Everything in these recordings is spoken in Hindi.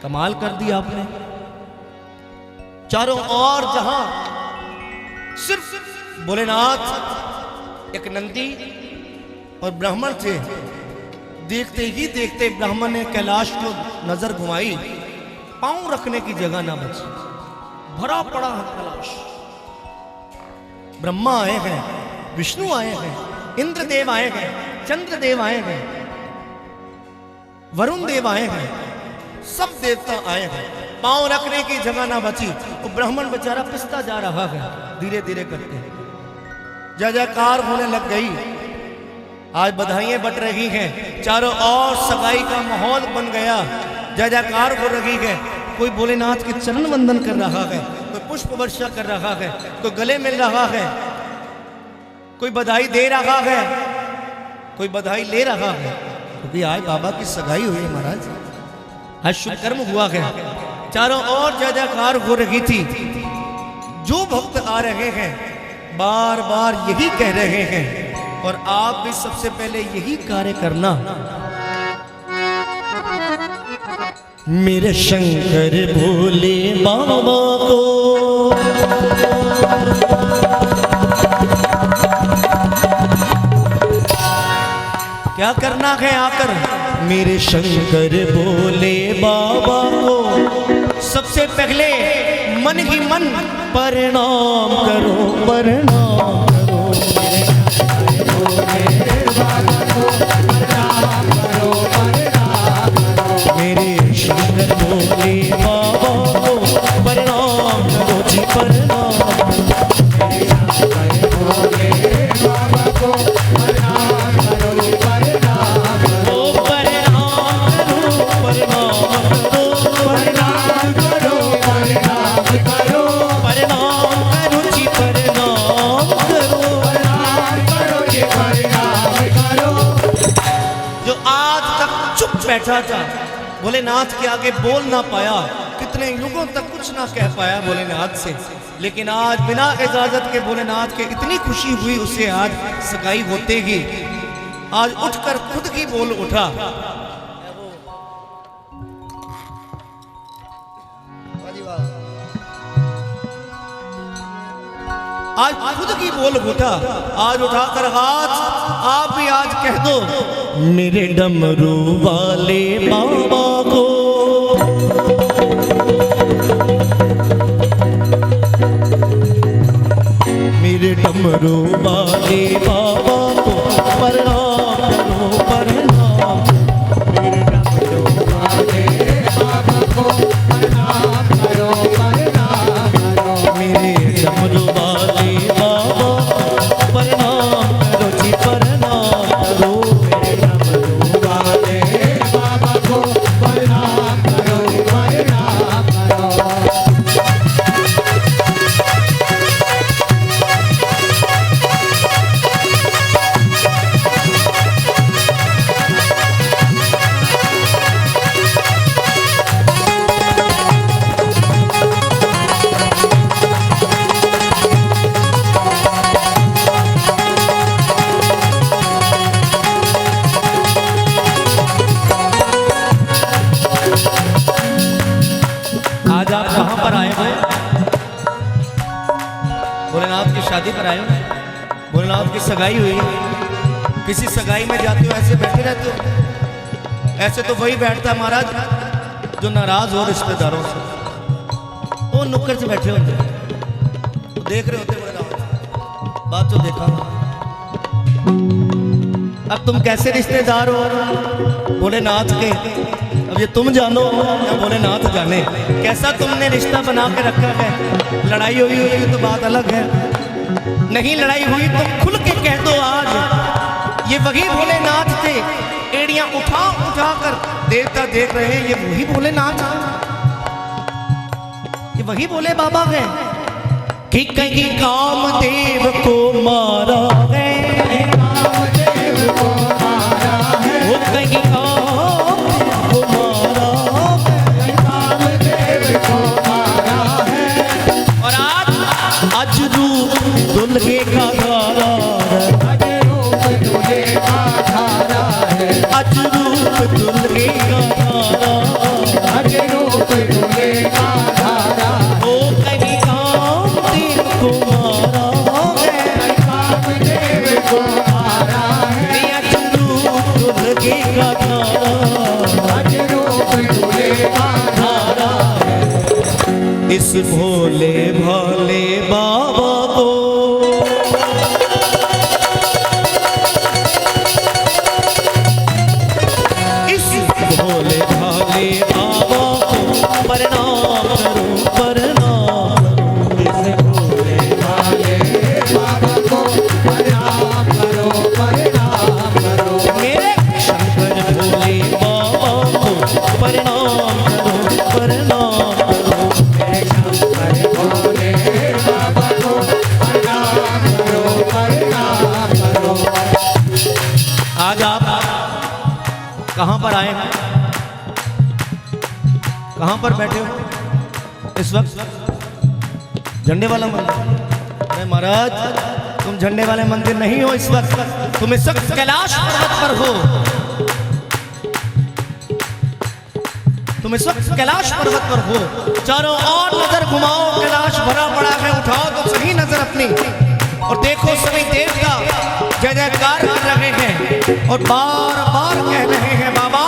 कमाल कर दिया आपने। चारों ओर जहां सिर्फ भोलेनाथ, एक नंदी और ब्राह्मण थे। देखते ही देखते ब्राह्मण ने कैलाश को नजर घुमाई, पांव रखने की जगह ना बची, भरा पड़ा है कैलाश। ब्रह्मा आए हैं, विष्णु आए हैं, इंद्रदेव आए हैं, चंद्रदेव आए हैं, वरुण देव आए हैं, सब देवता आए हैं, पांव रखने की जगह ना बची। वो ब्राह्मण बेचारा पिसता जा रहा है धीरे धीरे करते। जय जयकार होने लग गई। आज बधाइयां बट रही हैं, चारों ओर सगाई का माहौल बन गया, जय जयकार हो रही है। कोई भोलेनाथ के चरण वंदन कर रहा है, कोई पुष्प वर्षा कर रहा है, कोई गले मिल रहा है, कोई बधाई दे रहा है, कोई बधाई ले रहा है, क्योंकि आज बाबा की सगाई हुई है महाराज, आज शुभ कर्म हुआ है। चारों ओर जय जयकार हो रही थी। जो भक्त आ रहे हैं बार बार यही कह रहे हैं, और आप भी सबसे पहले यही कार्य करना। मेरे शंकर भोले बाबा को क्या करना है आकर, मेरे शंकर भोले बाबा को सबसे पहले मन ही मन प्रणाम करो, प्रणाम करो। मेरे शंकर भोले बाबा को प्रणाम करो जी, प्रणाम। बैठा था भोलेनाथ के आगे बोल ना पाया, कितने युगों तक कुछ ना कह पाया भोलेनाथ से, लेकिन आज बिना इजाजत के भोलेनाथ के इतनी खुशी हुई उसे। आज सगाई होते ही आज उठकर खुद ही बोल उठा। आज खुद की बोल उठा, आज उठाकर हाथ आप भी आज कह दो, मेरे डमरू वाले बाबा को मेरे डमरू वाले बाबा को प्रणाम करो, प्रणाम। मेरे डमरू वाले बाबा को प्रणाम करो, प्रणाम करो। मेरे डमरू वाले बाबा प्रणाम करो जी, प्रणाम करो। मेरे डमरू वाले बाबा को प्रणाम करो, प्रणाम करो। आज आप कहाँ पर आए हो? भोलेनाथ की शादी पर आए हो, भोलेनाथ की सगाई हुई है। किसी सगाई में जाते हो ऐसे बैठे रहते हो? ऐसे तो वही बैठता है महाराज जो नाराज हो रिश्तेदारों से, वो नुक्कड़ से बैठे होते हैं, देख रहे होते भोलेनाथ। बात तो देखा, अब तुम कैसे रिश्तेदार हो भोलेनाथ के, अब ये तुम जानो या भोलेनाथ जाने। कैसा तुमने रिश्ता बना के रखा है। लड़ाई हुई हुई तो बात अलग है, नहीं लड़ाई हुई तो खुल के कह दो आज ये वही भोलेनाथ थे। एड़ियां उठा उठा कर देवता देख रहे हैं, ये वही भोलेनाथ, ये वही भोले बाबा है कि कहीं कामदेव को मारा है, कामदेव को मारा है, वो कहीं दुल्हे का धारा है, आज रूप दुल्हे का धारा है, आज रूप दुल्हे का धारा, आज रूप इस भोले भाले बाबा को इस भोले भाले बाबा को प्रणाम करो प्रणाम इस भोले भाले बाबा को प्रणाम करो प्रणाम करो मेरे शंकर भोले बाबा को प्रणाम करो प्रणाम करो मेरे शंकर भोले बाबा को प्रणाम करो प्रणाम करो। आज आप कहाँ पर आए हैं, कहाँ पर बैठे हो इस वक्त? झंडे वाला मंदिर? अरे महाराज, तुम झंडे वाले मंदिर नहीं हो इस वक्त, तुम इस वक्त कैलाश पर्वत पर हो। तुम इस वक्त कैलाश पर्वत पर हो। चारों ओर नजर घुमाओ, कैलाश भरा पड़ा है, उठाओ तो सही नजर अपनी और देखो सभी देवता जय जयकार कर रहे हैं और बार बार कह रहे हैं बाबा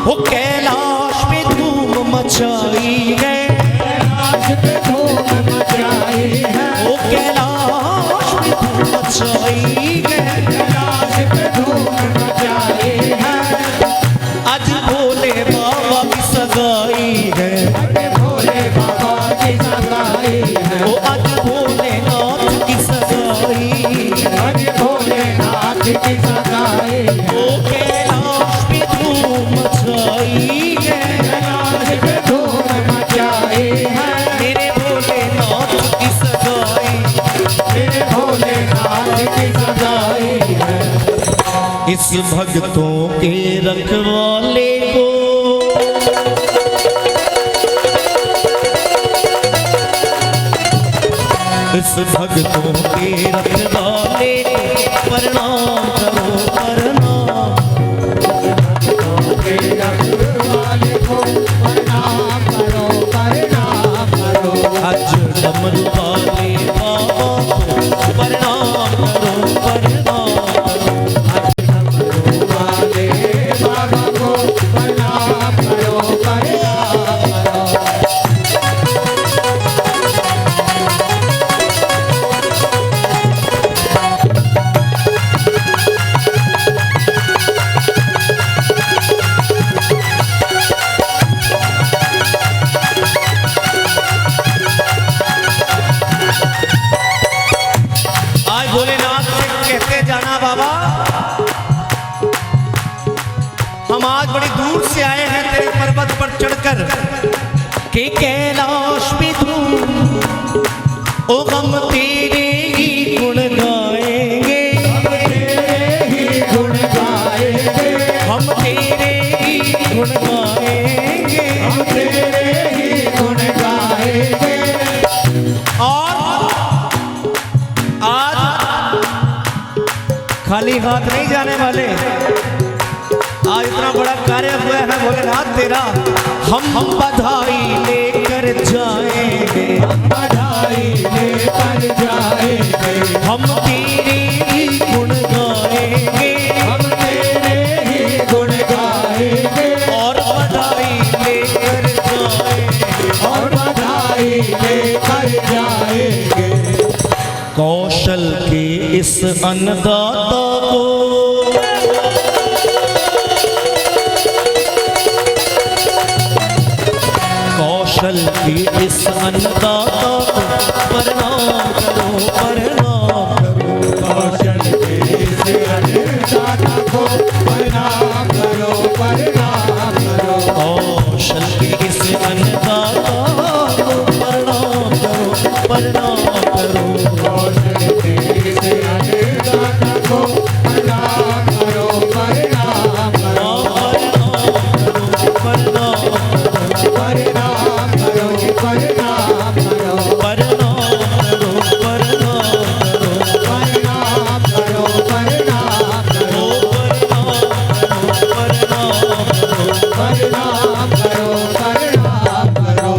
वो कैलाश पे धूम मचाई है, कैलाश पे धूम मचाई है, वो कैलाश पे धूम मचाई है, कैलाश पे धूम मचाई है। आज भोले बाबा की सगाई है, अरे भोले बाबा की सगाई है, वो आज भोलेनाथ की सगाई, अरे भोलेनाथ की सगाई है, वो कैलाश पे धूम मचाई है, कैलाश पे धूम मचाई है, मेरे भोलेनाथ की सगाई, मेरे भोलेनाथ की सगाई है। इस भक्तों के रखवाले को इस भक्तों के रखवाले को प्रणाम करो प्रणाम के रखवाले को प्रणाम करो प्रणाम करो। आज डमरू वाले बाबा को प्रणाम करो प्रणाम करो वाले बाबा को प्रणाम करो प्रणाम करो। आज भोलेनाथ से कहते जाना बाबा, हम आज बड़ी दूर से आए हैं तेरे पर्वत पर चढ़कर के कैलाश पे धूम ओ हम तेरे ही गुण गाएंगे, तेरे ही गुण गाएंगे, हम तेरे ही गुण गाएंगे हम तेरे ही गुण गाएंगे। और आज खाली हाथ नहीं जाने वाले, आज इतना बड़ा कार्य हुआ है भोलेनाथ तेरा, हम बधाई लेकर जाएंगे, बधाई लेकर जाएंगे, हम तेरे ही गुण गाएंगे हम तेरे ही गुण गाएंगे, और बधाई लेकर जाएंगे, और बधाई लेकर जाएंगे। कौशल के इस अन्नदाता को कौशल के इस अन्नदाता को प्रणाम करो प्रणाम करो कौशल के इस अन्नदाता को प्रणाम करो प्रणाम करो। कौशल के इस अन्नदाता को प्रणाम करो प्रणाम करो कौशल के इस अन्नदाता को प्रणाम करो प्रणाम करो प्रणाम करो प्रणाम करो प्रणाम करो प्रणाम करो प्रणाम करो प्रणाम करो प्रणाम करो।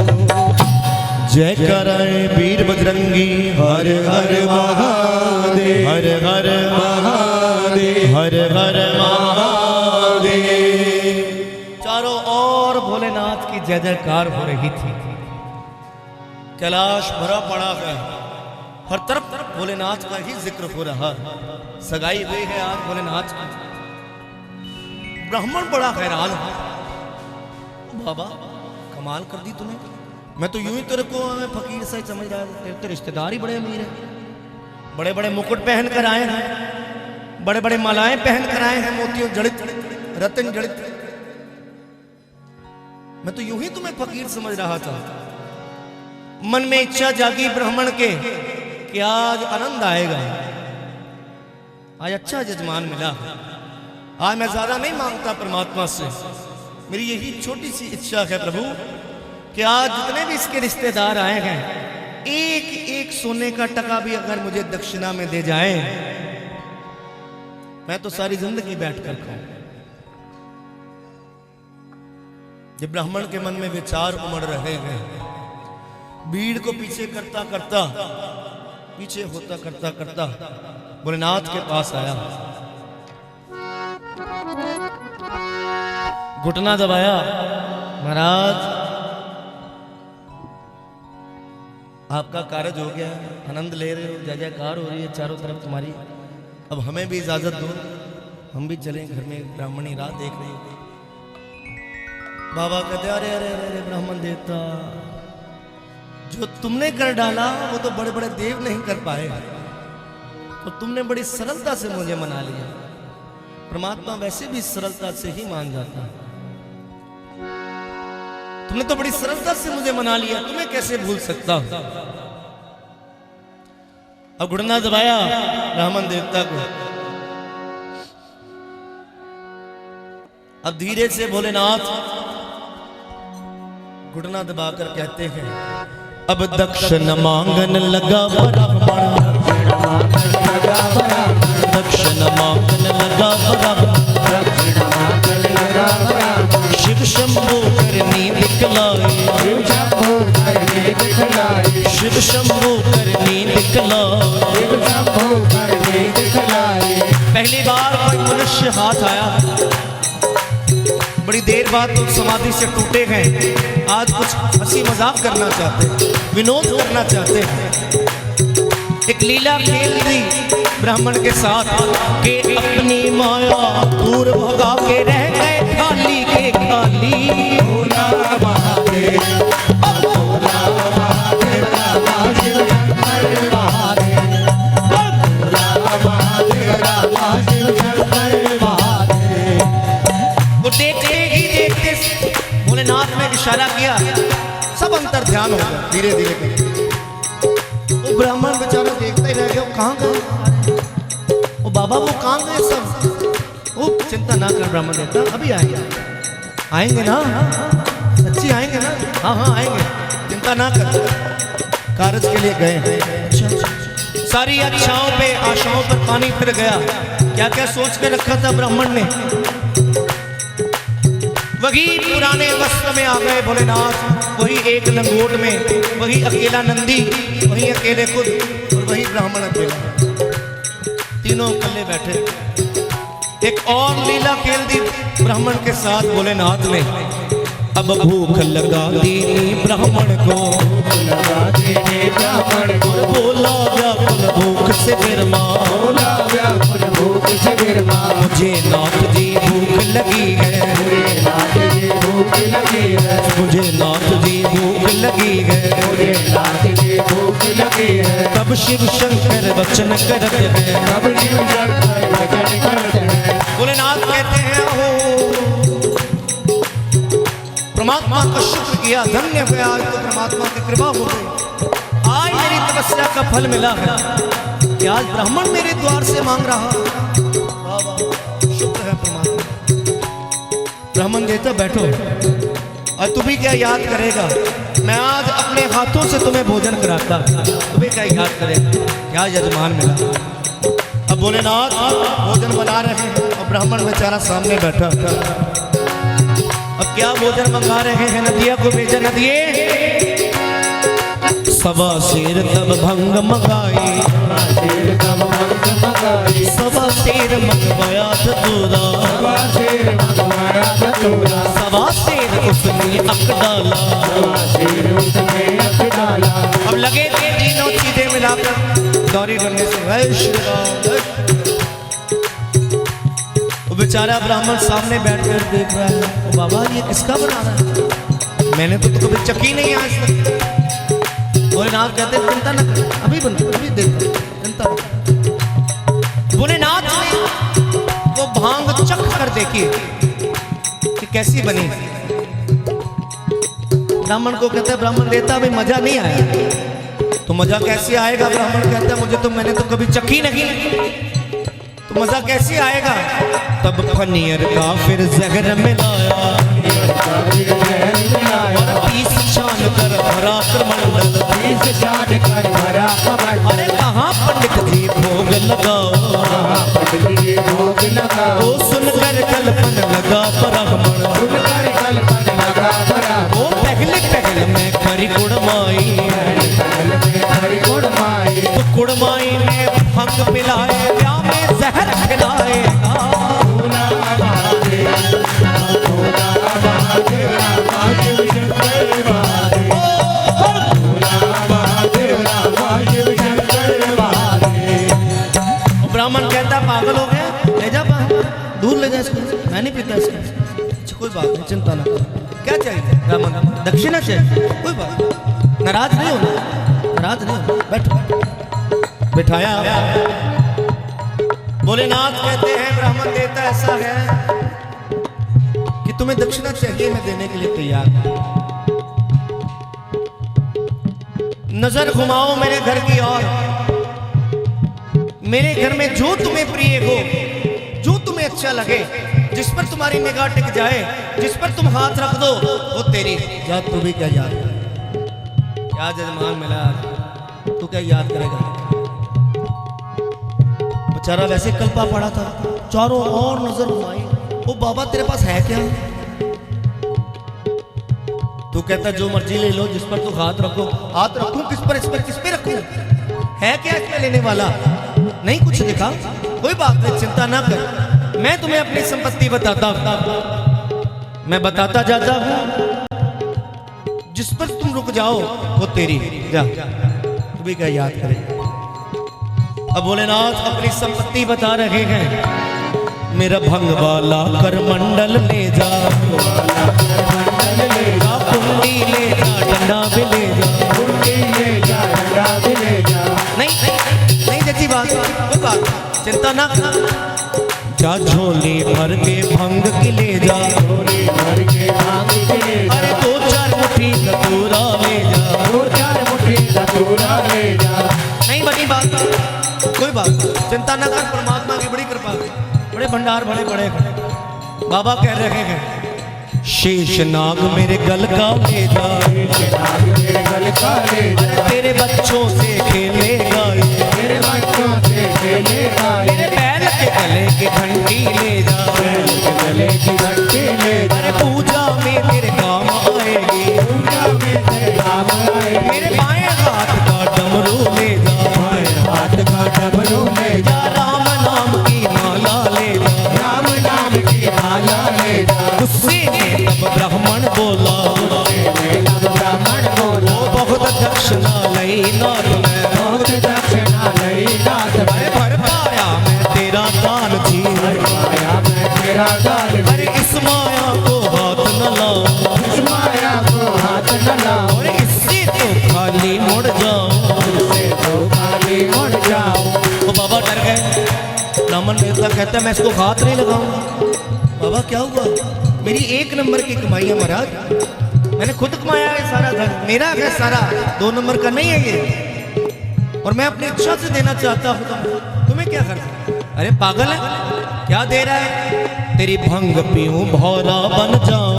जय करे वीर बजरंगी हर हर महादेव हर हर महादेव हर हर महादेव। चारों ओर भोलेनाथ की जय जयकार हो रही थी। कैलाश भरा पड़ा है, हर तरफ भोलेनाथ का ही जिक्र हो रहा है। सगाई हुई है आज भोलेनाथ की। ब्राह्मण बड़ा हैरान है, बाबा कमाल कर दी तूने। मैं तो यूं ही तेरे को फकीर से समझ रहा था, तेरे तो रिश्तेदार ही बड़े अमीर हैं। बड़े बड़े मुकुट पहन कर आए हैं, बड़े बड़े मालाएं पहन कर आए हैं, मोतियों जड़ित रतन जड़ित। मैं तो यूं ही तुम्हें फकीर समझ रहा था। मन में इच्छा जागी ब्राह्मण के कि आज आनंद आएगा, आज अच्छा जजमान मिला। आज मैं ज्यादा नहीं मांगता परमात्मा से, मेरी यही छोटी सी इच्छा है प्रभु कि आज जितने भी इसके रिश्तेदार आए हैं, एक एक सोने का टका भी अगर मुझे दक्षिणा में दे जाए, मैं तो सारी जिंदगी बैठ कर खाऊं। ये ब्राह्मण के मन में विचार उमड़ रहे हैं। भीड़ को पीछे करता करता, पीछे होता करता करता भोलेनाथ के पास आया, घुटना दबाया। महाराज आपका कार्य हो गया, आनंद ले रहे हो, जय जयकार हो रही है चारों तरफ तुम्हारी। अब हमें भी इजाजत दो, हम भी चलें घर में, ब्राह्मणी रात देख रही हो। बाबा कहते अरे अरे अरे ब्राह्मण देवता, जो तुमने कर डाला वो तो बड़े बड़े देव नहीं कर पाए, तो तुमने बड़ी सरलता से मुझे मना लिया। परमात्मा वैसे भी सरलता से ही मान जाता है। तुमने तो बड़ी सरलता से मुझे मना लिया, तुम्हें कैसे भूल सकता हूं। अब घुटना दबाया ब्राह्मण देवता को। अब धीरे से भोलेनाथ घुटना दबाकर कहते हैं, अब दक्षिण मांगन लगा ब्राह्मण, दक्षिण मांगन लगा ब्राह्मण, शिव शंभू करनी दिखलाई, शिव शंभू करनी दिखलाई, शिव शंभू करनी दिखलाई, शिव शंभू करनी दिखलाई। पहली बार कोई मनुष्य हाथ आया, बड़ी देर बाद तुम समाधि से टूटे हैं। आज कुछ हंसी मजाक करना चाहते हैं, विनोद करना चाहते हैं। एक लीला खेल दी ब्राह्मण के साथ के अपनी माया दूर भगा के रह गए खाली के खाली। भोला महादेव, भोला महादेव, रामा शिव शंकर महादेव, भोला महादेव, रामा शिव शंकर महादेव। वो देखते ही देखते भोलेनाथ ने इशारा किया, सब अंतर ध्यान हो गया धीरे धीरे करके। वो ब्राह्मण बेचारा देखते ही रह गया, वो कहाँ गए, वो बाबा वो कहाँ गए सब। वो चिंता ना कर ब्राह्मण देवता, अभी आएंगे, आएंगे ना, सच्ची आएंगे ना, हाँ हाँ आएंगे, चिंता ना कर। कारज के लिए गए, सारी इच्छाओं पे आशाओं पर पानी फिर गया। क्या क्या सोच के रखा था ब्राह्मण ने, वही पुराने वस्त्र में आ गए भोलेनाथ, वही एक लंगोट में, वही अकेला नंदी, वही अकेले खुद, और वही ब्राह्मण अकेला, तीनों अकेले बैठे। एक और लीला खेल दी ब्राह्मण के साथ भोलेनाथ ने। अब भूख लगा दी ब्राह्मण को, लगा दी ब्राह्मण को, बोला व्याकुल भूख से बिरमा, बोला व्याकुल भूख से बिरमा। मुझे नाथ जी भूख लगी है, मुझे नाथ जी भूख लगी है, मुझे नाथ जी भूख लगी है, मुझे नाथ जी भूख लगी है। तब शिव शंकर वचन करते हैं, तब शिव शंकर वचन करते हैं। भोलेनाथ कहते हैं हो परमात्मा का शुक्र किया, धन्य हुआ आज तो परमात्मा की कृपा हो गई। आज मेरी तपस्या का फल मिला है कि आज ब्राह्मण मेरे द्वार से मांग रहा। शुक्र है परमात्मा। ब्राह्मण देता बैठो, और तुम्हें क्या याद करेगा, मैं आज अपने हाथों से तुम्हें भोजन कराता, तुम्हें क्या याद करेगा, क्या यजमान मिला। अब भोलेनाथ भोजन बना रहे हैं और ब्राह्मण बेचारा सामने बैठा। अब क्या भोजन मंगा रहे हैं, नदिया को भेजा, नदिये सवा शेर तब भंग मंगाई, सवा शेर मंगवाया धतूरा, सवा शेर उसने अक डाला। सिर उसने अक डाला। अब लगे थे तीनों चीजें मिलाकर दौरी करने से जय श्री राम। वो बेचारा ब्राह्मण सामने बैठकर देख रहा है, ओ बाबा ये किसका बना रहा है, मैंने तो कभी चखी नहीं आज तक। भोलेनाथ कहते चिंता न कर, अभी बन अभी देख चिंता न कर। भोलेनाथ ने वो भांग चख कर देखी कि कैसी बनी। ब्राह्मण को कहता है, ब्राह्मण देता अभी मजा नहीं आया। तो मजा कैसे आएगा? ब्राह्मण कहता है मुझे तो मैंने तो कभी चखी नहीं, तो मजा कैसे आएगा? तब पनीर का फिर जहर मिलाया और 30 छान कर भरा कमंडल। 30 छान कर भरा कमंडल। अरे कहाँ पंडित जी भोग लगाओ, पंडित जी भोग लगाओ। वो सुनकर कल्पन लगा ब्राह्मण, सुनकर कल्पन लगा ब्राह्मण। वो पहले मैं खरी कुड़माई, कुड़माई तो कुड़माई में भंग पिलाए, क्या में जहर खिलाए। ब्राह्मण कहता पागल हो गया, ले जा दूर ले जा इसको, मैं नहीं पीता इसको। कोई बात नहीं, चिंता ना कर। क्या चाहिए? ब्राह्मण दक्षिणा चाहिए, कोई बात नहीं, नाराज नहीं होना, नाराज नहीं होना। बैठो। बिठाया। भोलेनाथ कहते हैं ब्राह्मण देवता ऐसा है कि तुम्हें दक्षिणा चाहिए, मैं देने के लिए तैयार हूं। नजर घुमाओ मेरे घर की ओर, मेरे घर में जो तुम्हें प्रिय हो, जो तुम्हें अच्छा लगे, जिस पर तुम्हारी निगाह टिक जाए, जिस पर तुम हाथ रख दो, वो तेरी। जा तू भी क्या याद, क्या जजमान मिला आज, तू क्या याद करेगा? बेचारा वैसे कल्पा पड़ा था, चारों ओर नजर घुमाई, ओ बाबा तेरे पास है क्या? तू कहता जो मर्जी ले लो, जिस पर तू हाथ रखो। हाथ रखूं किस पर? इस पर किस पे रखूं? है क्या इसमें लेने वाला? नहीं कुछ दिखा, कोई बात नहीं, चिंता ना कर, मैं तुम्हें अपनी संपत्ति बताता हूं, मैं बताता जाता हूं, जिस पर तुम रुक जाओ वो तेरी। जा तू भी क्या याद करे। अब भोलेनाथ अपनी संपत्ति बता रहे हैं, मेरा भंग वाला कर मंडल ले जा, कुंडी ले जा, डंडा भी ले जा, कुंडी ले जा, डंडा भी ले जा। नहीं जची बात, कोई बात, चिंता ना कर। जा झोली भर के भंग की ले जा, झोली भर के भांग के ले जा। अरे 2-4 मुट्ठी धतूरा ले जा, 2-4 मुट्ठी धतूरा ले जा। नहीं बनी बात, कोई बात, चिंता ना कर, परमात्मा की बड़ी कृपा, बड़े भंडार बड़े बड़े। बाबा कह रहे हैं, शेषनाग मेरे गल का ले जा, शेषनाग मेरे गल का ले जा। तेरे बच्चों से खेलेगा ये, तेरे बच्चों से खेलेगा ये। मेरे बैल के गले की घंटी ले जा, बैल के गले की घंटी ले जा। अरे पूजा में तेरे काम आएगी, पूजा में तेरे काम आएगी। मेरे बाएं हाथ का डमरू ले जा, बाएं हाथ का डमरू ले जा। राम नाम की माला ले जा, राम नाम की माला ले जा। गुस्से में तब ब्राह्मण बोला, तब ब्राह्मण बोला, बहुत दक्षिणा लई नाथ मैं, बहुत दक्षिणा लई नाथ मैं। भर पाया मैं तेरा दान जी, भर पाया मैं तेरा दान। अरे इस माया को हाथ न लाओ, इस माया को हाथ न लाओ, और इससे तो खाली मुड़ जाओ, इससे तो खाली मुड़ जाओ। वो बाबा डर गए। ब्राह्मण देवता कहता है मैं इसको हाथ नहीं लगाऊंगा। बाबा क्या हुआ? मेरी 1 नंबर की कमाई है महाराज, मैंने खुद कमाया है सारा धन, मेरा है सारा, 2 नंबर का नहीं है ये, और मैं अपनी इच्छा से देना चाहता हूँ, तुम्हें क्या करना? अरे पागल है, क्या दे रहा है? तेरी भंग पीऊं भौरा बन जाऊं,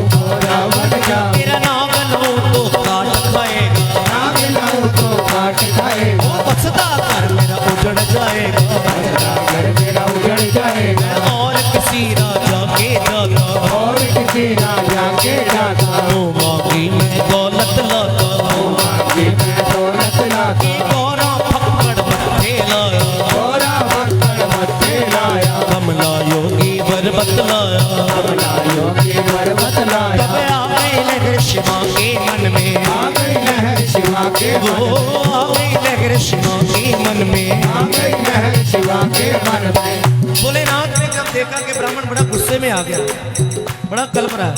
भौरा बन जाऊं, तेरा नाग लो तो काट खाएगा, नाग लो तो काट खाएगा। वो बसदा कर मेरा उजड़ जाएगा, घर मेरा उजड़ जाएगा। और किसी राजा के जाता, और किसी राजा के जाता, वो मांगी मैं दौलत लाता, मांगी मैं दौलत लाता। गौरा फक्कड़ मत्थे लाया, गौरा फक्कड़ मत्थे लाया, कमला योगी वर बतलाया, कमला योगी गई लहर शिवा के मन में, आ गई लहर शिवा के वो आ गई लहर शिवा के मन में, आ गई लहर शिवा के मन में। भोलेनाथ ने जब देखा कि ब्राह्मण बड़ा गुस्से में आ गया, बड़ा कल्प रहा है,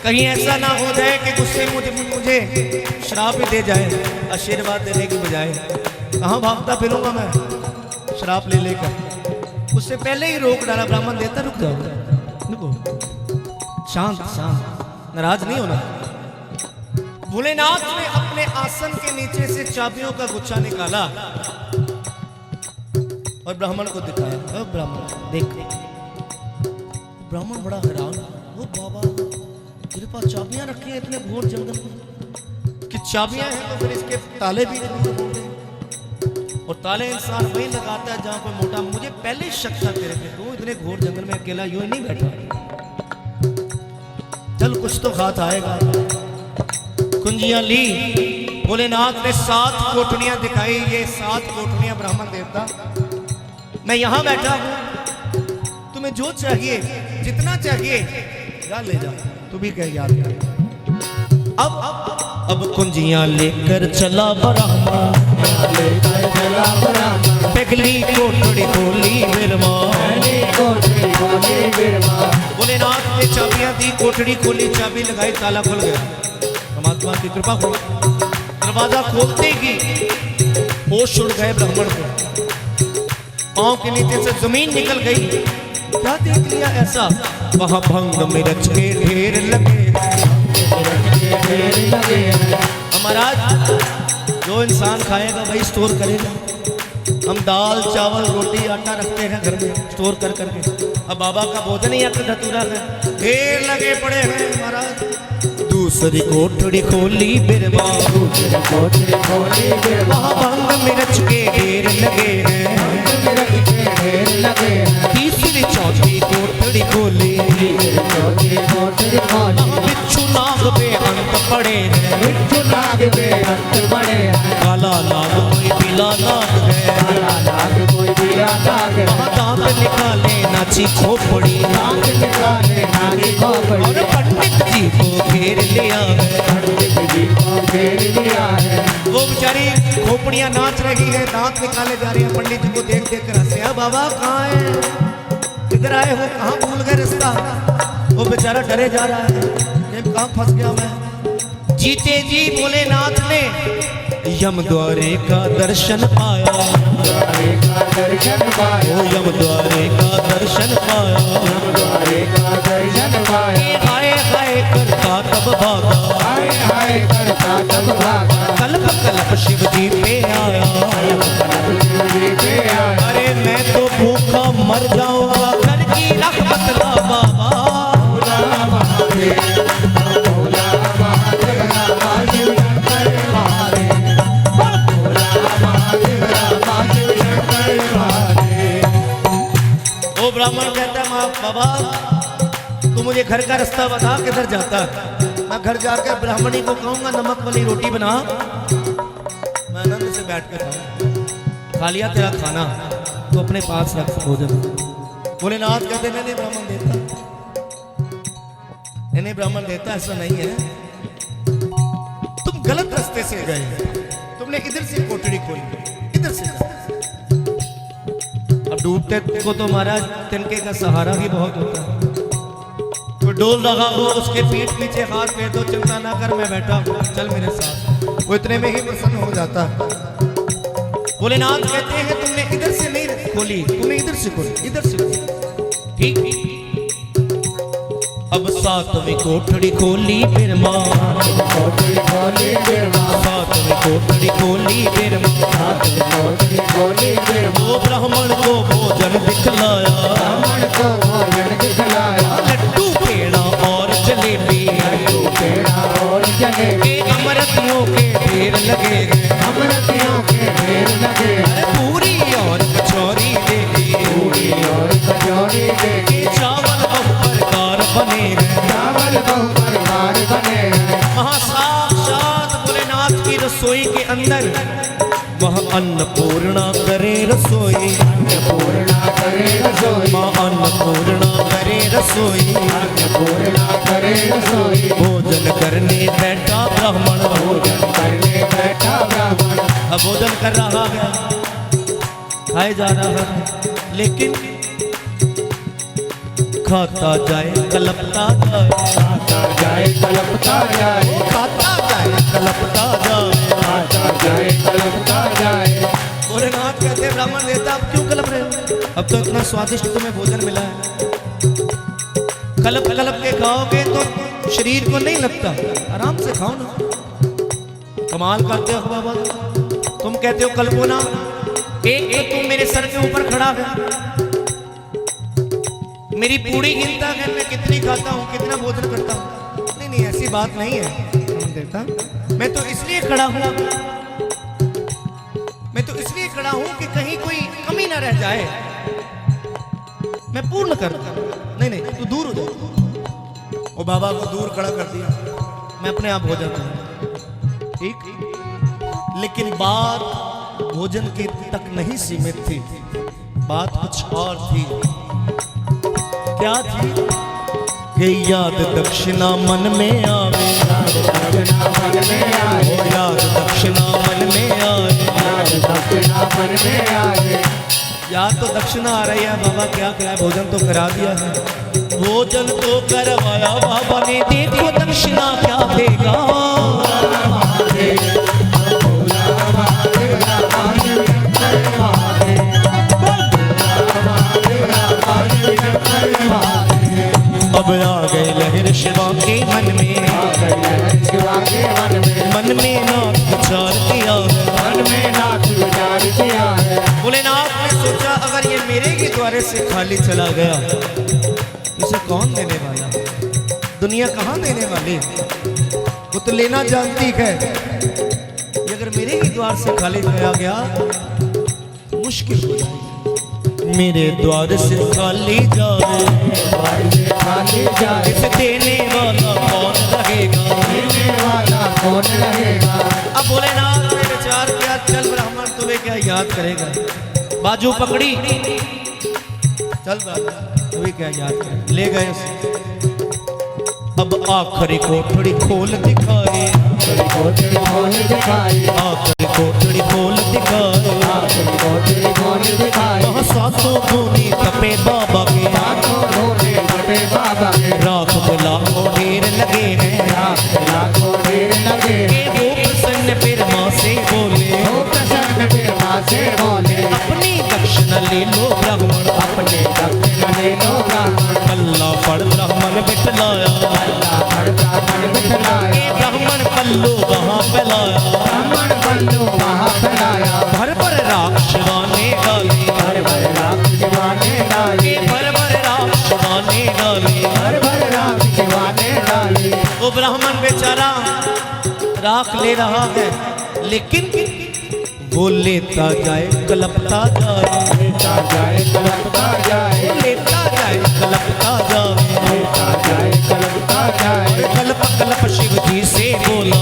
कहीं ऐसा ना हो जाए कि गुस्से में मुझे श्राप ही दे जाए, आशीर्वाद देने की बजाय। कहाँ भागता फिरूंगा मैं श्राप ले लेकर। उससे पहले ही रोक डाला ब्राह्मण देवता, रुक जाओ, रुको, शांत शांत, नाराज नहीं होना। भोलेनाथ ने अपने आसन के नीचे से चाबियों का गुच्छा निकाला और ब्राह्मण को दिखाया। ब्राह्मण देख, ब्राह्मण बड़ा हैरान, वो बाबा तेरे पास चाबियां रखी हैं इतने घोर जंगल में, कि चाबियां हैं तो फिर इसके ताले भी नहीं, और ताले इंसान वही लगाता है जहां पे मोटा। मुझे पहले ही शक था तेरे पे, तू इतने घोर जंगल में अकेला यूं ही नहीं बैठा, चल कुछ तो हाथ आएगा। कुंजियां ली, भोलेनाथ ने 7 कोठड़ियां दिखाई। ये 7 कोठड़ियां ब्राह्मण देवता, मैं यहां बैठा हूं, तुम्हें जो चाहिए जितना चाहिए जा ले जा, तू भी कह याद। अब कुंजियां लेकर चला ब्राह्मण, लेकर चला ब्राह्मण, पहली कोठड़ी खोली बिरमा, पहली कोठड़ी खोली बिरमा। भोलेनाथ ने चाबियां दी, कोठड़ी खोली, चाबी लगाई, ताला खुल गया। परमात्मा की कृपा हुई, दरवाजा खोलते ही होश उड़ गए ब्राह्मण को, पांव के नीचे से जमीन निकल गई। क्या देख लिया ऐसा? वहां भंग मिर्च के ढेर लगे, ढेर लगे हैं। महाराज जो इंसान खाएगा वही स्टोर करेगा। हम दाल चावल रोटी आटा रखते हैं घर में स्टोर कर करके, अब बाबा का भोजन ही अक्ल धतूरा है, ढेर लगे पड़े हैं महाराज। दूसरी कोठड़ी खोली बिरवा, दूसरी कोठड़ी खोली बिरमा, वहां भंग मिर्च के ढेर लगे हैं। मिर्च के ढेर लगे हैं। तीसरी चौथी कोठड़ी खोली, चौथी कोठड़ी खोली, वहां बिच्छू नाग पे अंत पड़े हैं। बिच्छू नाग पे अंत पड़े हैं। काला नाग कोई पीला नाग है, काला नाग कोई पीला नाग है। वहां दांत निकाले नाची खोपड़ी, नाग निकाले नागी खोपड़ी, और पंडित जी को घेर लिया है। पंडित जी को घेर लिया है। वो बेचारी खोपड़ियां नाच रही है, दांत निकाले जा रही है, पंडित जी को देख देख कर हंसे। बाबा कहाँ है, इधर आए हो, कहाँ भूल गए रास्ता? वो बेचारा डरे जा रहा है, ये कहाँ फंस गया मैं। जीते जी भोलेनाथ ने यम द्वारे का दर्शन पाया, द्वारे का दर्शन पाया, ओ यम द्वारे का दर्शन पाया। द्वारे का दर्शन पाया। हाय हाय करता तब भागा, हाय हाय करता तब भागा, कल्प कल्प शिव जी पे आया। शिवजी पे आया। अरे मैं तो भूखा मर जाऊंगा, घर की रख बतला बाबा। भोला महादेव, भोला महादेव, रामा शिव शंकर महादेव, भोला महादेव, रामा शिव शंकर महादेव। वो ब्राह्मण कहता है बाबा तू मुझे घर का रास्ता बता, किधर जाता है? मैं घर जाकर ब्राह्मणी को कहूंगा नमक वाली रोटी बना, मैं आनंद से बैठ कर खाऊं। खा लिया तेरा खाना तो अपने पास रख भोजन। भोलेनाथ कहते नहीं ब्राह्मण देता, नहीं ब्राह्मण देता, ऐसा नहीं है, तुम गलत रास्ते से गए, तुमने इधर से कोठड़ी खोली, इधर से। अब डूबते को तो महाराज तिनके का सहारा भी बहुत होता है। तो डोल रहा हो, उसके पीठ पीछे हाथ फेर दो, चिंता ना कर मैं बैठा हूं, चल मेरे साथ। वो इतने में ही प्रसन्न हो जाता है। भोलेनाथ कहते हैं तुमने इधर से नहीं खोली, तुमने इधर से खोली, इधर से खोली, ठीक। अब 7वीं कोठड़ी खोली बिरमा, कोठड़ी खोली बिरमा, 7वीं कोठड़ी खोली बिरमा। 7वीं कोठड़ी खोली बिरमा। वो ब्राह्मण को भोजन दिखलाया, ब्राह्मण को भोजन दिखलाया, लड्डू पेड़ा और जलेबी, लड्डू पेड़ा और जलेबी, अमृतियों के ढेर लगे हैं, अमृतियों के ढेर लगे हैं। पूरी और कचौरी देगी, पूरी और कचौरी देगी, चावल प्रकार बने हैं, चावल बहु प्रकार बने हैं। वहाँ साक्षात भोलेनाथ की रसोई के अंदर वह अन्नपूर्णा करे रसोई, अन्नपूर्णा करे रसोई, माँ अन्नपूर्णा करे रसोई, अन्नपूर्णा करे रसोई, भोजन करने बैठा ब्राह्मण, भोजन करने बैठा ब्राह्मण। अब भोजन कर रहा है, खाए जा रहा है, लेकिन खाता जाए कलपता जाए, खाता जाए कलपता जाए, खाता जाए कलपता जाए, खाता जाए कलपता जाए। भोलेनाथ कहते हैं ब्राह्मण देवता आप क्यों कलप रहे हो? अब तो इतना स्वादिष्ट तुम्हें भोजन मिला है, कलप कलप के खाओगे तो शरीर को नहीं लगता, आराम से खाओ ना। कमाल करते हो बाबा, तुम कहते हो कल्पो ना, एक तो तुम मेरे सर के ऊपर खड़ा है, मेरी पूरी गिनता है मैं कितनी खाता हूँ, कितना भोजन करता हूँ। नहीं नहीं ऐसी बात नहीं है देवता, मैं तो इसलिए खड़ा हूँ, मैं तो इसलिए खड़ा हूँ कि कहीं कोई कमी ना रह जाए, मैं पूर्ण कर। नहीं नहीं तू दूर हो जा। वो बाबा को दूर खड़ा कर दिया, मैं अपने आप हो जाता हूँ, ठीक। लेकिन बात भोजन की तक नहीं सीमित थी, बात कुछ और थी। क्या थी? कि याद दक्षिणा मन में आवे, दक्षिणा मन में आए, ओ याद दक्षिणा मन में आए, दक्षिणा मन में आए। याद तो दक्षिणा आ रही है, बाबा क्या कराए, भोजन तो करा दिया है, भोजन तो करवाया बाबा ने, देखो दक्षिणा क्या देगा। अब आ गए लहर शिवा के मन में, शिवा के मन में नाथ विचार किया, मन में नाथ विचार किया है। भोलेनाथ ने सोचा अगर ये मेरे ही द्वारे से खाली चला गया, इसे कौन देने वाला, दुनिया कहाँ देने वाली, वो तो लेना जानती है, ये अगर मेरे ही द्वार से खाली गया मुश्किल हो जाएगी। मेरे द्वार से खाली जाए, खाली जाए, इसे देने वाला कौन रहेगा, देने वाला कौन रहेगा। अब भोलेनाथ ने विचार किया, चल ब्राह्मण तुम्हें क्या याद करेगा, बाजू पकड़ी, चल ब्राह्मण तुम्हें क्या याद करेगा, ले गए उसे। अब आखिरी कोठड़ी खोल दिखाए, कोठड़ी खोल दिखाई, आखिरी कोठड़ी खोल दिखाए, कोठड़ी खोल दिखाई। वहाँ सातों धोनी तपे बाबा के, सातों धोने तपे बाबा के, राख में लाखों ढेर लगे हैं, लाखों ढेर लगे हैं। वो प्रसन्न फिर माँ से बोले, वो प्रसन्न फिर माँ से बोले, अपनी दक्षिणा ले लो ब्राह्मण, अपने दक्षिणा ले लो ब्राह्मण। पल्ला पड़ ब्राह्मण बिठलाया, अल्लाह पर ब्राह्मण बिठलाया, ब्राह्मण पल्लू वहाँ फैलाया, ब्राह्मण बल्लू वहाँ फैलाया। भर भर राख शिवा ने डाली, भर भर राख शिवा ने डाली, भर भर राख शिवा ने डाली। भर भर राख शिवा ने डाली। वो ब्राह्मण बेचारा राख ले रहा है, लेकिन वो लेता जाए कलपता जाए, लेता जाए कलपता जाए, वो लेता जाए कलपता जाए, लेता जाए कलपता जाए। कलप कलप शिव जी से बोला,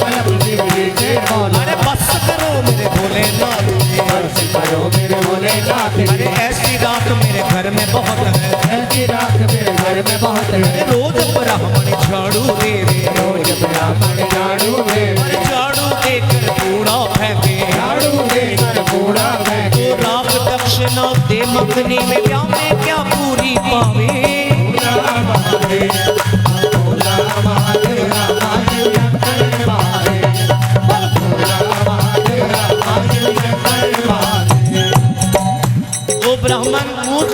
कलप शिव जी से बोला, अरे बस करो मेरे भोलेनाथ, बस करो मेरे भोलेनाथ। अरे ऐसी राख मेरे घर में बहुत है, ऐसी राख मेरे घर में बहुत है। रोज ब्राह्मण झाड़ू दे रे, रोज ब्राह्मण झाड़ू दे, और झाड़ू देकर कूड़ा फेंके, झाड़ू देकर कूड़ा फेंके। तो राख दक्षिणा दे मंगनी में क्या में क्या पूरी पावे। भोला महादेव, भोला महादेव, महादेव शंकर महादेव, भोला महादेव, महादेव शंकर महादेव। वो ब्राह्मण मूर्ख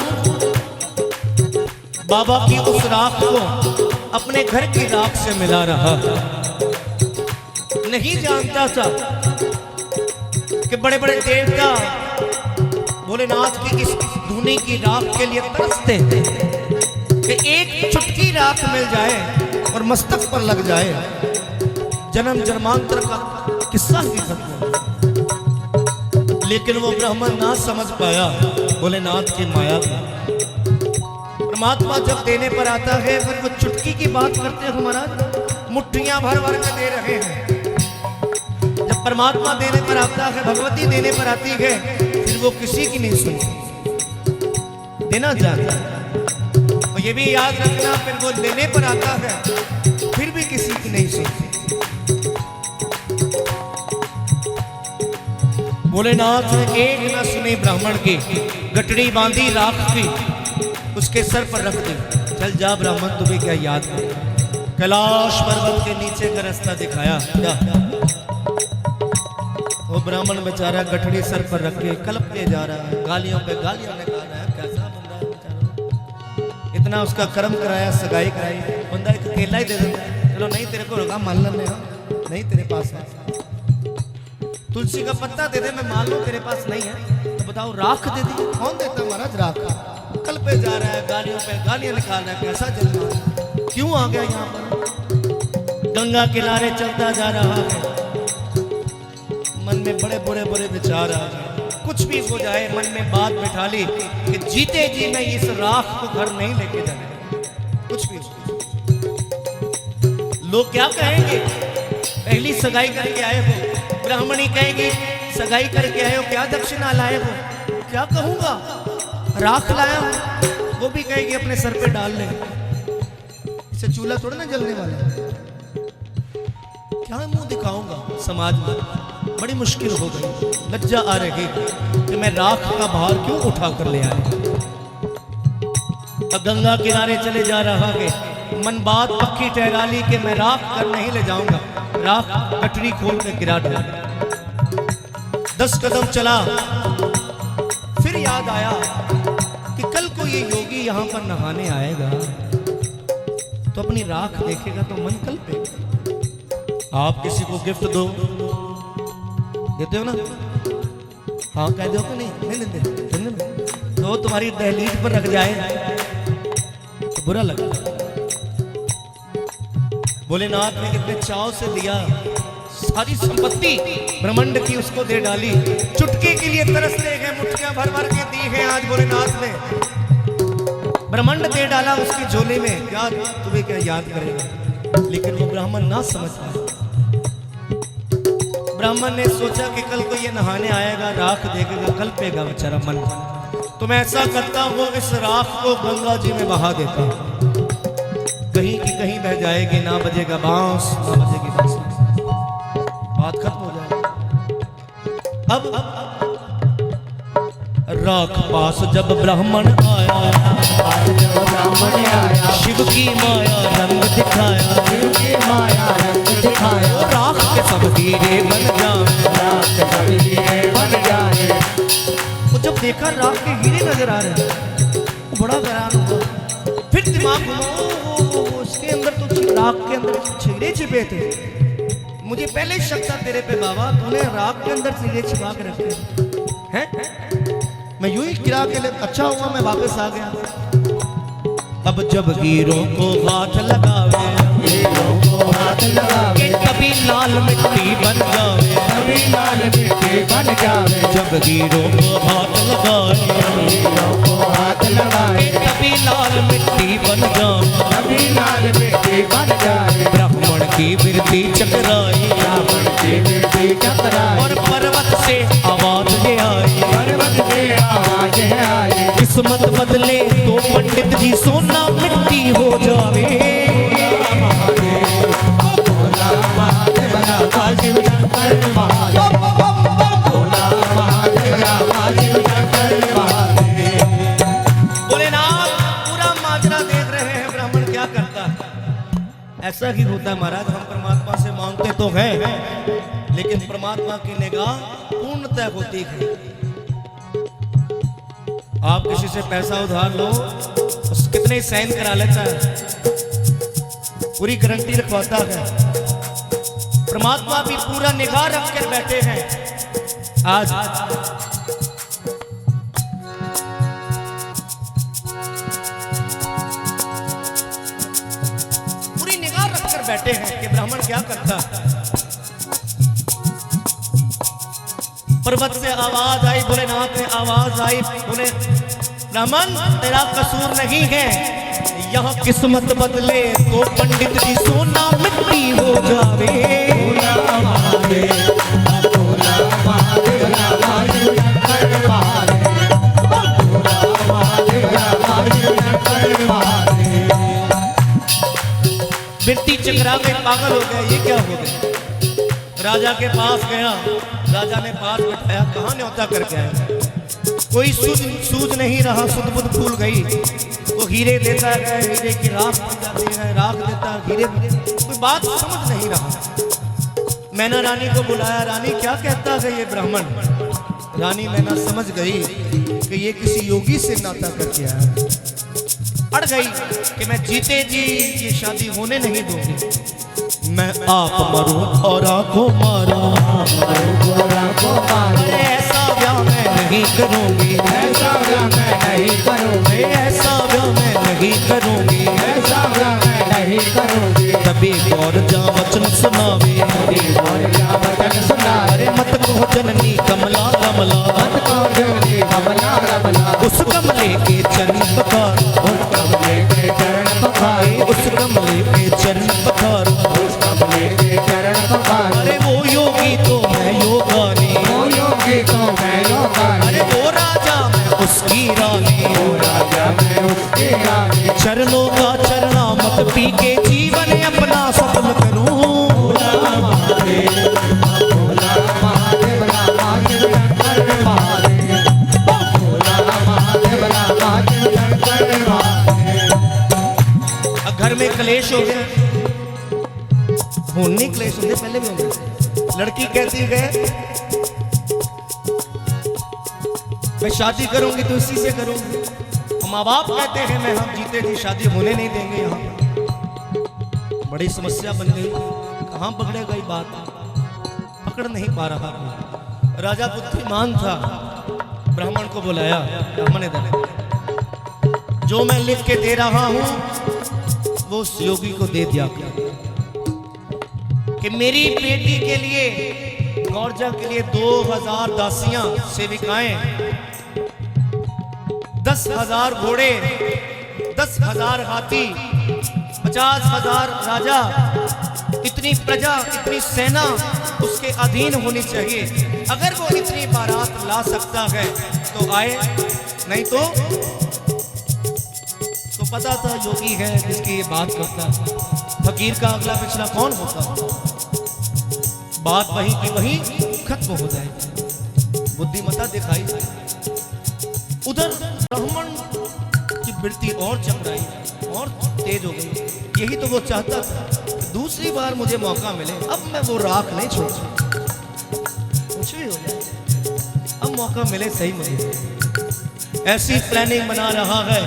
बाबा की उस राख को अपने घर की राख से मिला रहा, नहीं जानता था कि बड़े बड़े देवता भोलेनाथ की इस धुनी की राख के लिए तरसते हैं कि एक चुटकी राख मिल जाए और मस्तक पर लग जाए, जन्म जन्मांतर का किस्सा ही खत्म हो। लेकिन वो ब्राह्मण ना समझ पाया भोलेनाथ की माया को। परमात्मा जब देने पर आता है फिर वो चुटकी की बात करते हो महाराज, मुट्ठियां भर भर के दे रहे हैं। जब परमात्मा देने पर आता है, भगवती देने पर आती है, फिर वो किसी की नहीं सुनती, देना जानता है। और ये भी याद रखना, फिर वो लेने पर आता है फिर भी किसी की नहीं भोलेनाथ ने एक न सुनी ब्राह्मण की, गठड़ी बांधी राख की, उसके सर पर रख दी। चल जा ब्राह्मण, तुम्हें क्या याद है? कैलाश पर्वत के नीचे का रास्ता दिखाया। जा। वो ब्राह्मण बेचारा गठड़ी सर पर रख के कलपते जा रहा है, गालियों पे गालियां निकाल रहा है। कैसा बंदा है बेचारा, इतना उसका कर्म कराया, सगाई कराई, बंदा एक केला ही दे देता है। चलो नहीं तेरे को होगा, मान लेने, नहीं तेरे पास है, तुलसी का पत्ता दे दे, मैं मान लूं तेरे पास नहीं है, तो बताओ राख दे दी, कौन देता महाराज राख? कल पे जा रहा है, गालियों पे गालियां निकाल रहा है, कैसा जन्म है? क्यों आ गया यहाँ पर? गंगा किनारे चलता जा रहा है, मन में बड़े बुरे बुरे विचार आ गए। कुछ भी हो जाए, मन में बात बिठा ली कि जीते जी मैं इस राख को घर नहीं लेके जाऊंगा। कुछ भी हो, लोग क्या कहेंगे? पहली सगाई करके आए हो, ब्राह्मणी कहेगी सगाई करके आए हो, क्या दक्षिणा लाए हो? क्या कहूंगा? राख लाया हूं। वो भी कहेगी अपने सर पे डाल ले, इसे चूल्हा थोड़ा ना जलने वाला है। क्या मुंह दिखाऊंगा समाज में? बड़ी मुश्किल हो गई, लज्जा आ रही कि मैं राख का भार क्यों उठा कर ले आया। अब गंगा किनारे चले जा रहा है, मन बात पक्की ठहरा ली कि मैं राख कर नहीं ले जाऊंगा। राख गठरी खोल के गिरा डाला। 10 कदम चला, फिर याद आया कि कल को ये योगी यहाँ पर नहाने आएगा तो अपनी राख देखेगा तो मन कल्पेगा। आप किसी को गिफ्ट दो, देते हो ना? हाँ कह दो कि नहीं देते, तो तुम्हारी दहलीज पर रख जाए तो बुरा लगता। भोलेनाथ ने कितने चाव से दिया, सारी संपत्ति ब्रह्मांड की उसको दे डाली। चुटकी के लिए तरसते हैं, मुट्ठियां भर भर के दी है आज भोलेनाथ ने। ब्रह्मांड दे डाला उसकी झोले में, क्या तुम्हें क्या याद करेगा? लेकिन वो ब्राह्मण ना समझ पाया। ब्राह्मण ने सोचा कि कल को ये नहाने आएगा, राख देखेगा, कल पेगा बेचारा मन। तो मैं ऐसा करता हूँ, इस राख को गंगा जी में बहा देता हूँ, कहीं की कहीं बह जाएगी, ना बजेगा बांस ना बजेगी बांसुरी, बात खत्म हो जाएगी। अब राख पास जब ब्राह्मण आया, शिव की माया रंग दिखाया, शिव की माया रंग दिखाया। राख के सब हीरे बन जाए, राख के सब हीरे बन जाए। वो जब देखा राख के हीरे नजर आ रहे हैं, वो बड़ा हैरान हुआ। फिर दिमाग घुमा, उसके अंदर तो राख के अंदर छीरे छिपे थे। मुझे पहले ही शक था तेरे पे बाबा, तूने राख के अंदर छीरे छिपा के रखे हैं। मैं यूं ही गिरा के ले, अच्छा हुआ मैं वापस आ गया। अब जब हीरों को हाथ लगावे, हीरों को हाथ लगावे, कभी लाल मिट्टी बन जावे, कभी लाल मिट्टी बन जावे। जब हीरों को हाथ लगाए, हीरों को हाथ लगाए, कभी लाल मिट्टी बन जावे, कभी लाल मिट्टी बन जाए। ब्राह्मण की बिरती चकराई, ब्राह्मण की मिट्टी चकराई, और पर्वत से आवाज ये आई, पर्वत से आवाज आई। किस्मत बदले तो पंडित जी सोना मिट्टी हो जावे। भोला महादेव रामा शिव शंकर महादेव, भोला महादेव रामा शिव शंकर महादेव। भोलेनाथ पूरा माजरा देख रहे हैं, ब्राह्मण क्या करता है। ऐसा ही होता है महाराज, हम परमात्मा से मांगते तो हैं, लेकिन परमात्मा की निगाह पूर्णतः होती है। आप किसी से पैसा उधार लो, कितने साइन करा लेता है, पूरी गारंटी रखवाता है। परमात्मा भी पूरा निगाह रख कर बैठे हैं। आज पूरी निगाह रखकर बैठे हैं कि ब्राह्मण क्या करता है। पर्वत से आवाज आई, भोलेनाथ ने आवाज आई, बोले ब्राह्मण तेरा कसूर नहीं है, यहाँ किस्मत बदले तो पंडित जी सोना मिट्टी हो जावे। भोला महादेव, भोला महादेव रामा शिव शंकर महादेव, भोला महादेव रामा शिव शंकर महादेव। मिट्टी चकरा के पागल हो गया, ये क्या हो गया? राजा के पास गया, राजा ने पास बैठाया, कहाँ न्योता करके आया? कोई सूझ नहीं रहा, सुध बुध फूल गई। वो हीरे देता है, हीरे की राख बन जाती है, राख देता है, हीरे, कोई बात समझ नहीं रहा। मैना रानी को बुलाया, रानी क्या कहता है ये ब्राह्मण? रानी मैना समझ गई कि ये किसी योगी से नाता करके आया। अड़ गई कि मैं जीते जी ये शादी होने नहीं दूंगी। मैं आप मरूं और आंखों मारूं, ऐसा ब्याह मैं नहीं करूंगी, ऐसा ब्याह मैं नहीं करूंगी, ऐसा ब्याह मैं नहीं करूंगी, ऐसा ब्याह मैं नहीं करूंगी। तभी गौर जा वचन सुनावे, और क्या वचन सुना रे, अरे मत कहो जननी कमला कमला, मत कहो जननी कमला कमला। उस कमले के चरण पखार, उस कमले के चरण पखारे, उस कमले के चरण पखार, उस कमले के चरण पखारे। अरे वो योगी तो मैं योगानी, वो योगी तो मैं योगानी, अरे वो राजा मैं उसकी रानी, वो राजा मैं उसकी रानी। चरणों का चरणामृत पी के जीवन अपना सफल करूं। भोला महादेव, भोला महादेव, रामा शिव शंकर महादेव, भोला महादेव, रामा शिव शंकर महादेव। अब घर में क्लेश हो गया, होने क्लेश होंगे, पहले भी होंगे। लड़की कहती है मैं शादी करूंगी तो इसी से करूंगी। माँ बाप कहते हैं मैं हम जीते जी शादी होने नहीं देंगे। यहाँ बड़ी समस्या बन गई, कहाँ पकड़े गई बात, पकड़ नहीं पा रहा। राजा बुद्धिमान था, ब्राह्मण को बुलाया, ब्राह्मण ने जो मैं लिख के दे रहा हूं वो उस योगी को दे दिया कि मेरी बेटी के लिए, गौरजा के लिए 2000 दासियां सेविकाएं, 10,000 घोड़े, 10,000 हाथी, 50,000 राजा, इतनी प्रजा, इतनी सेना उसके अधीन होनी चाहिए। अगर वो इतनी बारात ला सकता है तो आए, नहीं तो पता था योगी है जिसकी ये बात करता है, फकीर का अगला पिछला कौन होता। बात वहीं की वहीं खत्म हो जाएगी, बुद्धिमता दिखाई। उधर ब्राह्मण की वृत्ति और चमराई और तेज हो गई। यही तो वो चाहता था, दूसरी बार मुझे मौका मिले, अब मैं वो राख नहीं छोड़, कुछ भी हो जाए, अब मौका मिले सही मुझे। ऐसी प्लानिंग बना रहा है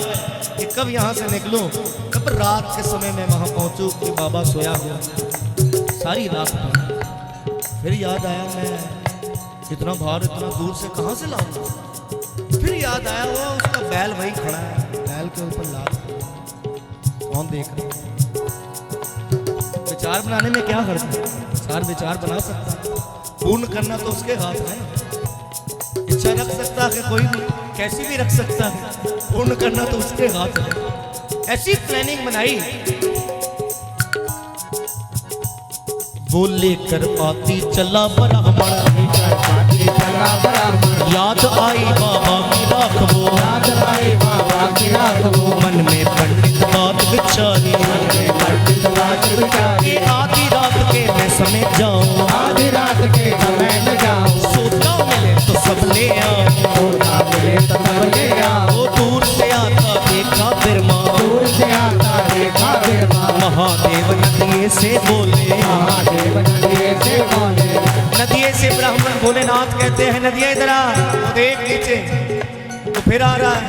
कि कब यहाँ से निकलूं, कब रात के समय में वहाँ पहुँचूं कि बाबा सोया हुआ। सारी रात फिर याद आया मैं इतना भार इतना दूर से कहाँ से लाऊंगा। फिर याद आया वो उसका बैल वहीं खड़ा है, बैल के ऊपर लाद, कौन देख रहा है। विचार बनाने में क्या हर्ज है, सार विचार बना सकता है, पूर्ण करना तो उसके हाथ है। इच्छा रख सकता है कोई भी, कैसी भी रख सकता है, पूर्ण करना तो उसके हाथ है। ऐसी प्लानिंग बनाई, वो लेकर आती चला ब्राह्मण, याद आई बाबा की राख वो, याद आई बाबा की राख वो, मन में पंडित बात विचारी, पंडित बात विचारी। आधी रात के मैं समय जाऊं, आधी रात के समय न जाऊं, सोता मिले तो सब ले आओ, सोता मिले तो सब ले आओ। वो दूर से आता देखा बिरमा, दूर से आता देखा बिरमा, महादेव नदिये से बोले, महादेव नदिये से बोले। नदिये से ब्राह्मण भोलेनाथ कहते हैं नदिया इधर आ, वो देख नीचे तो फिर आ रहा है,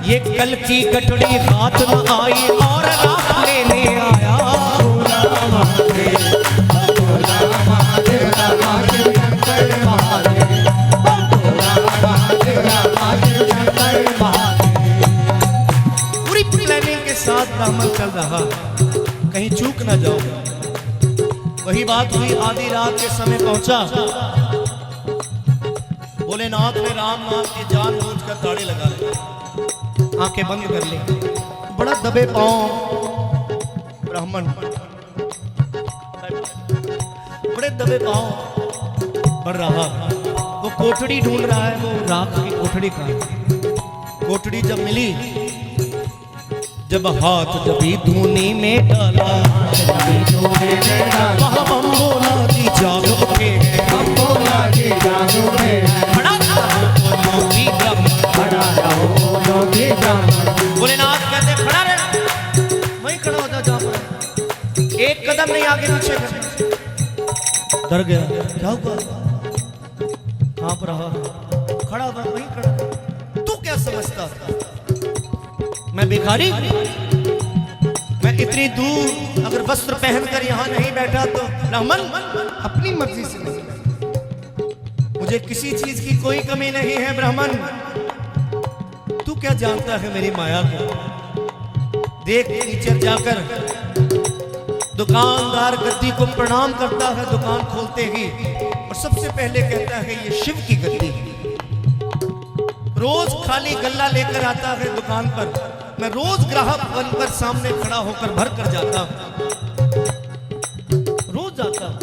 ये कल की गठड़ी हाथ न आई और राख लेने आया। भोला महादेव, भोला महादेव, रामा शिव शंकर महादेव, भोला महादेव, रामा शिव शंकर महादेव। पूरी प्लानिंग के साथ ब्राह्मण चल रहा, कहीं चूक ना जाओ। वही बात हुई, आधी रात के समय पहुंचा, भोलेनाथ ने रामनाथ की जानबूझकर ताड़े लगा ली, आंखें बंद कर ली, बड़ा दबे पांव ब्राह्मण, बड़े दबे पांव बढ़ रहा। वो कोठड़ी ढूंढ रहा है, वो राख की कोठड़ी का। कोठड़ी जब मिली, जब हाथ जबी धूनी में डाला, वहाँ बम बोला जी जाग उठे डर गया, क्या हुआ? कहां पर रहा? खड़ा था, वहीं खड़ा। तू क्या समझता था मैं भिखारी? मैं इतनी दूर अगर वस्त्र पहनकर यहाँ नहीं बैठा तो ब्राह्मण अपनी मर्जी से नहीं बैठा। मुझे किसी चीज की कोई कमी नहीं है ब्राह्मण। तू क्या जानता है मेरी माया को? देख नीचे जाकर दुकानदार गद्दी को प्रणाम करता है दुकान खोलते ही, और सबसे पहले कहता है ये शिव की गद्दी है। रोज खाली गल्ला लेकर आता है दुकान पर, मैं रोज ग्राहक बनकर सामने खड़ा होकर भर कर जाता हूं, रोज जाता हूं।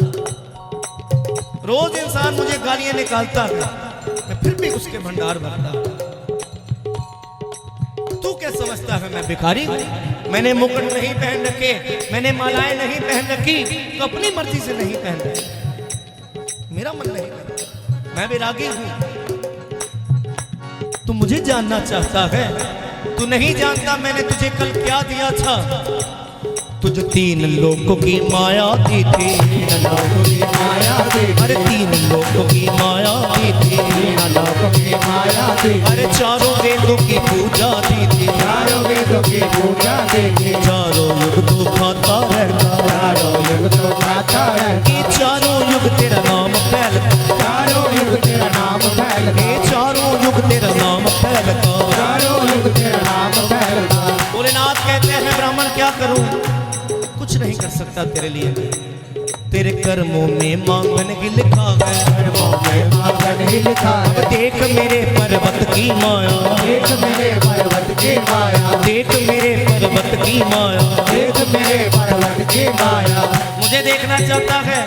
रोज इंसान मुझे गालियां निकालता है, मैं फिर भी उसके भंडार भरता हूं। तू क्या समझता है मैं भिखारी? मैंने मुकुट नहीं पहन रखे, मैंने मालाएं नहीं पहन रखी तो अपनी मर्जी से नहीं पहन रखी, मेरा मन नहीं करता, मैं विरागी हूं। तू मुझे जानना चाहता है? तू नहीं जानता मैंने तुझे कल क्या दिया था। तुझे 3 लोगों की माया दी थी, 3 लोगों की माया दी थी, अरे 3 लोगों की माया दी थी, 3 लोगों की माया दी थी, अरे 4 वेदों की पूजा दी थी, 4 वेदों की पूजा दी थी, 4 युग तो खाता रहता, 4 युग तो गाता रहता, ये 4 युग तेरा नाम फैलता, 4 युग तेरा नाम फैलता, ये 4 युग तेरा नाम फैलता, 4 युग तेरा नाम फैलता। भोलेनाथ कहते हैं ब्राह्मण क्या करूं? कुछ नहीं कर सकता तेरे लिए, तेरे कर्मों में मांगन ही लिखा है, कर्मों में मांगन ही लिखा है। देख मेरे पर्वत की माया, देख मेरे पर्वत की माया, देख मेरे पर्वत की माया। देख मेरे पर्वत की माया। मुझे देखना चाहता है,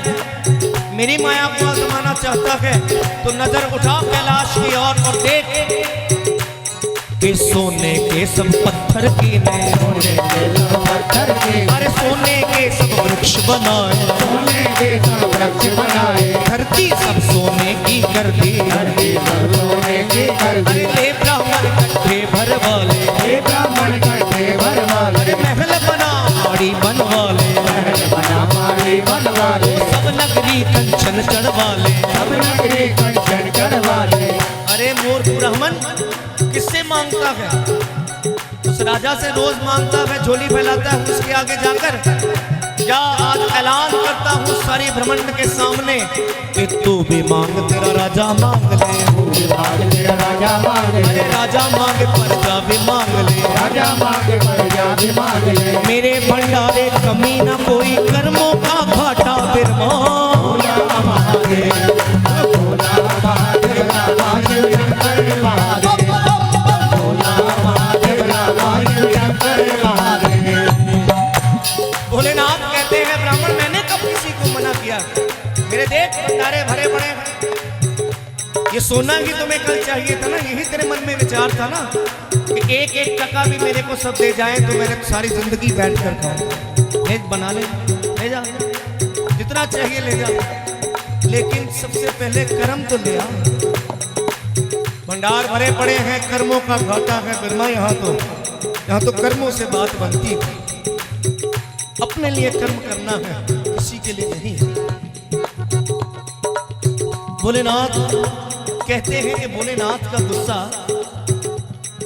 मेरी माया को आजमाना चाहता है तो नजर उठा कैलाश की ओर और देख कि सोने के सब पत्थर की ने, सोने के सब पत्थर के, अरे सोने के सब वृक्ष बनाए, सोने के सब वृक्ष बनाए, धरती सब सोने की कर दी, धरती सब सोने की कर दी। अरे ले ब्राह्मण कट्ठे भर वाले, हे ब्राह्मण करते भर वाले, अरे महल बना माड़ी बन वाले, महल बना माड़ी बन वाले, सब नगरी कंचन चढ़वाले, सब नगरी कंचन चढ़वाले। अरे मूर्ख ब्राह्मण किससे मांगता है? उस राजा से रोज मांगता है, झोली फैलाता है उसके आगे जाकर। या आज ऐलान करता हूँ सारी ब्रह्मांड के सामने कि तू भी मांग तेरा राजा मांग ले, मांग तेरा राजा मांग ले, अरे राजा मांग प्रजा भी मांग ले, राजा मांग प्रजा भी मांग ले। मेरे भंडारे कमी न कोई, कर्मों का घाटा बिरमा। भोला महादेव, भोला महादेव, महादेव शंकर महादेव, भोला महादेव, महादेव शंकर महादेव। भोलेनाथ कहते हैं ब्राह्मण मैंने कब किसी को मना किया? मेरे देख भंडारे भरे पड़े हैं। ये सोना ही तुम्हें कल चाहिए था ना, यही तेरे मन में विचार था ना कि 1-1 टका भी मेरे को सब दे जाए तो मैंने सारी जिंदगी बैठ कर खाऊं। ले बना ले जा, जितना चाहिए ले जा, लेकिन सबसे पहले कर्म तो ले आ। भंडार भरे पड़े हैं, कर्मों का घाटा है बिरमा। यहाँ तो कर्मों से बात बनती है। अपने लिए कर्म करना है, किसी के लिए नहीं। भोलेनाथ कहते हैं कि भोलेनाथ का गुस्सा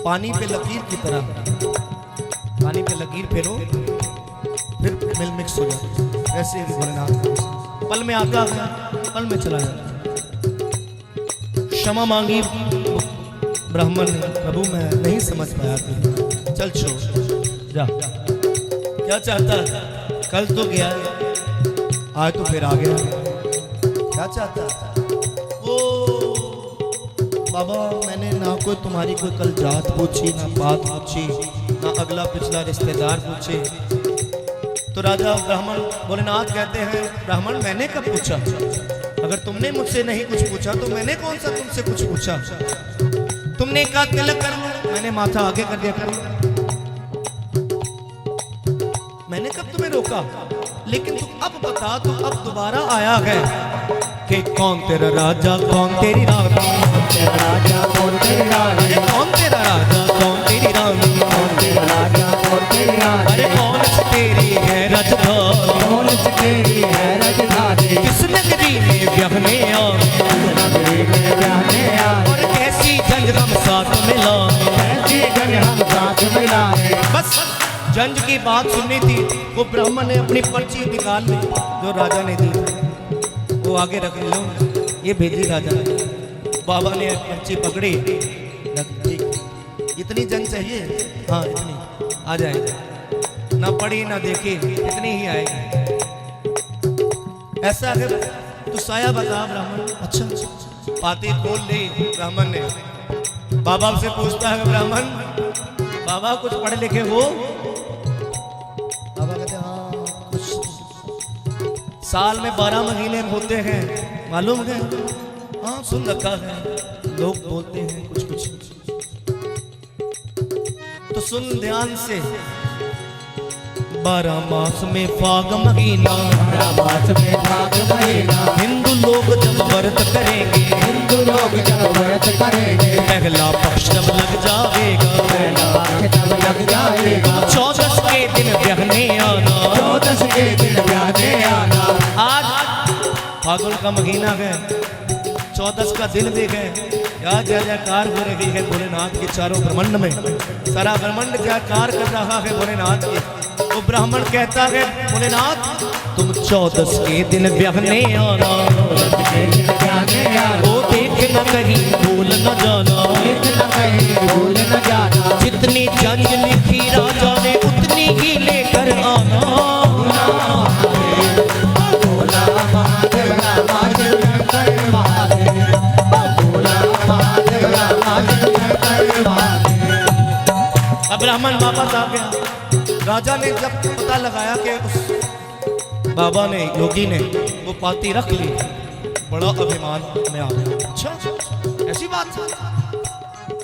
पानी पे लकीर की तरह है। पानी पे लकीर फेरो फिर मिल मिक्स हो जाती है। वैसे ही भोलेनाथ का गुस्सा पल में आता है, पल में चला जाता है। क्षमा मांगी ब्राह्मण ने, प्रभु मैं नहीं समझ पाया तुझे, चल छोड़ जा। क्या चाहता है? कल तो गया, आज तो फिर आ गया। क्या चाहता है? वो बाबा मैंने ना कोई तुम्हारी कोई कल जात पूछी, ना बात पूछी, ना अगला पिछला रिश्तेदार पूछे। तो राजा ब्राह्मण भोलेनाथ कहते हैं ब्राह्मण मैंने कब पूछा? अगर तुमने मुझसे नहीं कुछ पूछा तो मैंने कौन सा तुमसे कुछ पूछा? तुमने कहा तिलक कर लो, मैंने माथा आगे कर दिया कर लो। मैंने कब तुम्हें रोका? लेकिन तुम अब बता, तू अब दोबारा आया है कि कौन तेरा राजा कौन तेरी रानी, तेरा राजा कौन तेरी रानी, अरे कौन तेरा राजा कौन तेरी रानी, कौन तेरा राजा कौन तेरी रानी, अरे कौन सी तेरी है रजधानी, कौन सी तेरी है रजधानी, जंज की बात सुननी थी, वो ब्राह्मण ने अपनी पर्ची निकाल ली जो राजा ने दी, वो आगे रख लो, ये भेजी राजा ने। बाबा ने पर्ची पकड़ी, रख दी। इतनी जंज चाहिए? हाँ इतनी, आ जाएगी। ना पढ़ी ना देखी, इतनी ही आएगी। ऐसा अगर तू साया बता ब्राह्मण। अच्छा, पाती खोल ली ब्राह्मण ने। बाबा से पूछता है ब्राह्मण, बाबा कुछ पढ़े लिखे हो? बाबा कहते हाँ कुछ। साल में 12 महीने होते हैं, मालूम है? हाँ सुन रखा है, लोग बोलते हैं कुछ कुछ। तो सुन ध्यान से। 12 मास में फाग महीना, 12 मास में फाग महीना, हिंदू लोग जब व्रत करेंगे, हिंदू लोग जब व्रत करेंगे, पहला पक्ष जब लग जाएगा, पहला पक्ष तब लग जाएगा। 14 के दिन ब्याहने आना, 14 के दिन ब्याहने आना। आज फागुन का महीना है, 14 का दिन भी है। या जय जयकार हो रही है भोलेनाथ की चारों ब्रह्मांड में, सारा ब्रह्मांड जयकार कर रहा है भोलेनाथ की। वो ब्राह्मण कहता है भोलेनाथ तुम 14 के दिन ब्याहने आना, वो देख न कहीं भूल न जाना, भूल न जाना। जितनी जंज लिखी राजा ने उतनी ही लेकर आना। भोला महादेव रामा शिव शंकर महादेव, भोला महादेव रामा शिव शंकर महादेव। अब ब्राह्मण वापस आ गया। राजा ने जब पता लगाया कि उस बाबा ने, योगी ने वो पाती रख ली, बड़ा अभिमान में आ गया। अच्छा ऐसी बात